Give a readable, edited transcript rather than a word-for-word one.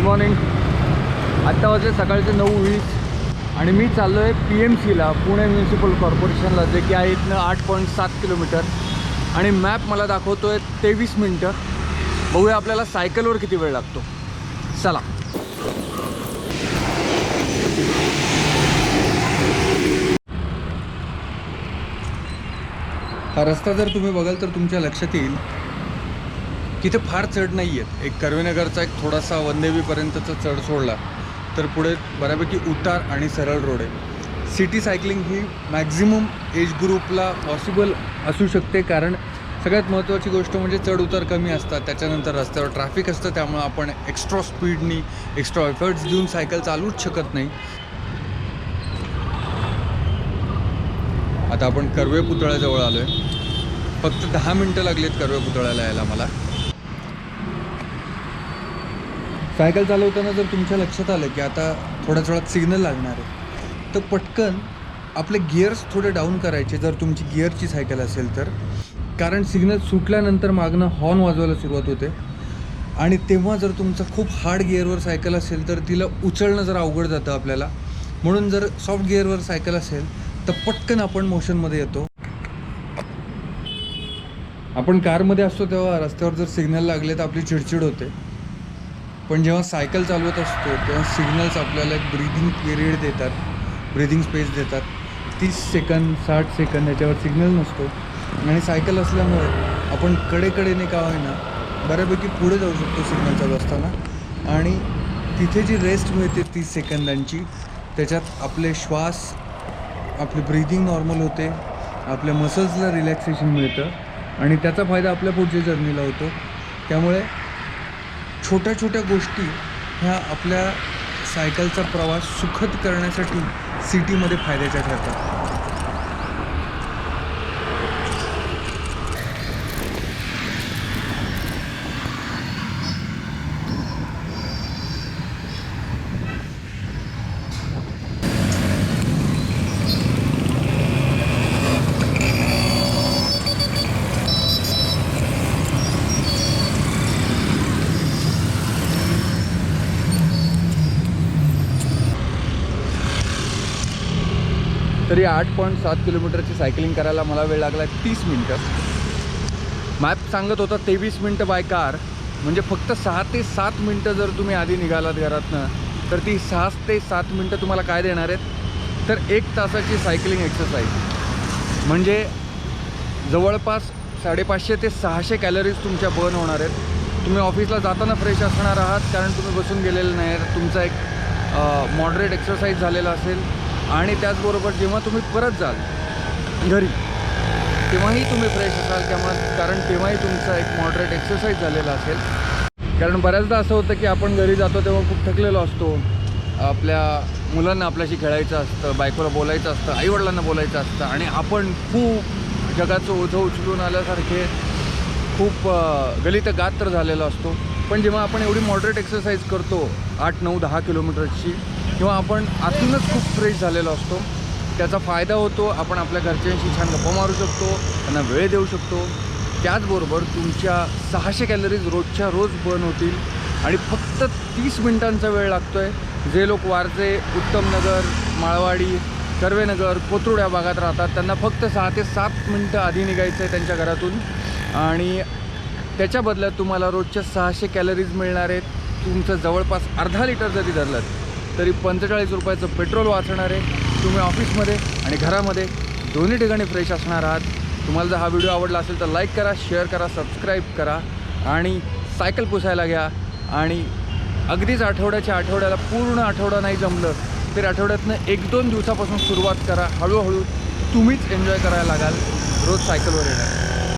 Morning. आत्ता वाजले सकाळचे 9:20 आणि मी चाललो आहे PMCला, पुणे म्युनिसिपल कॉर्पोरेशनला, जे की आहे इथनं 8.7 किलोमीटर. आणि मॅप मला दाखवतो आहे 23 मिनटं. बघूया आपल्याला सायकलवर किती वेळ लागतो. चला. हा रस्ता जर तुम्ही बघाल तर तुमच्या लक्षात येईल की इथे फार चढ नाही आहेत. एक कर्वेनगरचा एक थोडासा वनदेवीपर्यंतचा चढ सोडला तर पुढे बऱ्यापैकी उतार आणि सरळ रोड आहे. सिटी सायकलिंग ही मॅक्झिमम एज ग्रुपला पॉसिबल असू शकते, कारण सगळ्यात महत्त्वाची गोष्ट म्हणजे चढ उतार कमी असतात. त्याच्यानंतर रस्त्यावर ट्रॅफिक असतं, त्यामुळे आपण एक्स्ट्रा स्पीडनी एक्स्ट्रा एफर्ट्स देऊन सायकल चालवूच शकत नाही. आता आपण कर्वे पुतळ्याजवळ आलो आहे. फक्त 10 मिनटं लागलीत कर्वे पुतळ्याला यायला मला. सायकल चालवताना जर तुमच्या लक्षात आलं की आता थोड्याच वेळात सिग्नल लागणार आहे, तर पटकन आपले गिअर्स थोडे डाऊन करायचे जर तुमची गिअरची सायकल असेल तर, कारण सिग्नल सुटल्यानंतर मागणं हॉर्न वाजवायला सुरुवात होते. आणि तेव्हा जर तुमचं खूप हार्ड गिअरवर सायकल असेल तर तिला उचलणं जरा अवघड जातं आपल्याला. म्हणून जर सॉफ्ट गिअरवर सायकल असेल तर पटकन आपण मोशनमध्ये येतो. आपण कारमध्ये असतो तेव्हा रस्त्यावर जर सिग्नल लागले तर आपली चिडचिड होते, पण जेव्हा सायकल चालवत असतो तेव्हा सिग्नल्स आपल्याला एक ब्रीदिंग पिरियड देतात, ब्रीदिंग स्पेस देतात. 30 सेकंद 60 सेकंद याच्यावर सिग्नल नसतो. आणि सायकल असल्यामुळे आपण कडेकडेने का होईना बऱ्यापैकी पुढे जाऊ शकतो सिग्नल चालू असताना. आणि तिथे जी रेस्ट मिळते 30 सेकंदांची, त्याच्यात आपले श्वास, आपली ब्रीदिंग नॉर्मल होते, आपल्या मसल्सला रिलॅक्सेशन मिळतं आणि त्याचा फायदा आपल्या पुढच्या जर्नीला होतो. त्यामुळे छोट्या छोट्या गोष्टी ह्या आपल्या सायकलचा प्रवास सुखद करण्यासाठी सिटीमध्ये फायद्याच्या ठरतात. तरी 8.7 किलोमीटरची सायकलिंग करायला मला वेळ लागला 30 मिनटं. मॅप सांगत होता 23 मिनटं बाय कार, म्हणजे फक्त 6 ते 7 मिनटं जर तुम्ही आधी निघालात घरातनं तर ती 6 ते 7 मिनटं तुम्हाला काय देणार आहेत, तर 1 तासाची सायकलिंग एक्सरसाइज. म्हणजे जवळपास 550 ते 600 कॅलरीज तुमच्या बर्न होणार आहेत. तुम्ही ऑफिसला जाताना फ्रेश असणार आहात, कारण तुम्ही बसून गेलेलं नाही. तुमचा एक मॉडरेट एक्सरसाइज झालेला असेल. आणि त्याचबरोबर जेव्हा तुम्ही परत जाल घरी तेव्हाही तुम्ही फ्रेश असाल, कारण तेव्हाही तुमचा एक मॉडरेट एक्सरसाइज झालेला असेल. कारण बऱ्याचदा असं होतं की आपण घरी जातो तेव्हा खूप थकलेलो असतो. आपल्या मुलांना आपल्याशी खेळायचं असतं, बायकोला बोलायचं असतं, आईवडिलांना बोलायचं असतं, आणि आपण खूप जगाचं ओझं उचलून आल्यासारखे खूप गलित गात्र झालेलो असतो. पण जेव्हा आपण एवढी मॉडरेट एक्सरसाइज करतो 8, 9, 10 किलोमीटरची, किंवा आपण आतूनच खूप फ्रेश झालेलो असतो, त्याचा फायदा होतो. आपण आपल्या घरच्यांशी छान गप्पा मारू शकतो, त्यांना वेळ देऊ शकतो. त्याचबरोबर तुमच्या 600 कॅलरीज रोजच्या रोज बर्न होतील. आणि फक्त 30 मिनटांचा वेळ लागतो आहे. जे लोक वारजे, उत्तमनगर, माळवाडी, कर्वेनगर, कोथरूड या भागात राहतात त्यांना फक्त 6 ते 7 मिनटं आधी निघायचं आहे त्यांच्या घरातून, आणि त्याच्या बदल्यात तुम्हाला रोजच्या 600 कॅलरीज मिळणार आहेत. तुमचं जवळपास अर्धा लिटर जरी धरलं तरी 45 रुपयाचं पेट्रोल वाचणार आहे. तुम्ही ऑफिसमध्ये आणि घरामध्ये दोन्ही ठिकाणी फ्रेश असणार आहात. तुम्हाला जर हा व्हिडिओ आवडला असेल तर लाईक करा, शेअर करा, सबस्क्राईब करा आणि सायकल पुसायला घ्या. आणि अगदीच आठवड्याला पूर्ण आठवडा नाही जमलं तर आठवड्यातनं 1-2 दिवसापासून सुरुवात करा. हळूहळू तुम्हीच एन्जॉय करायला लागाल रोज सायकलवर येणार.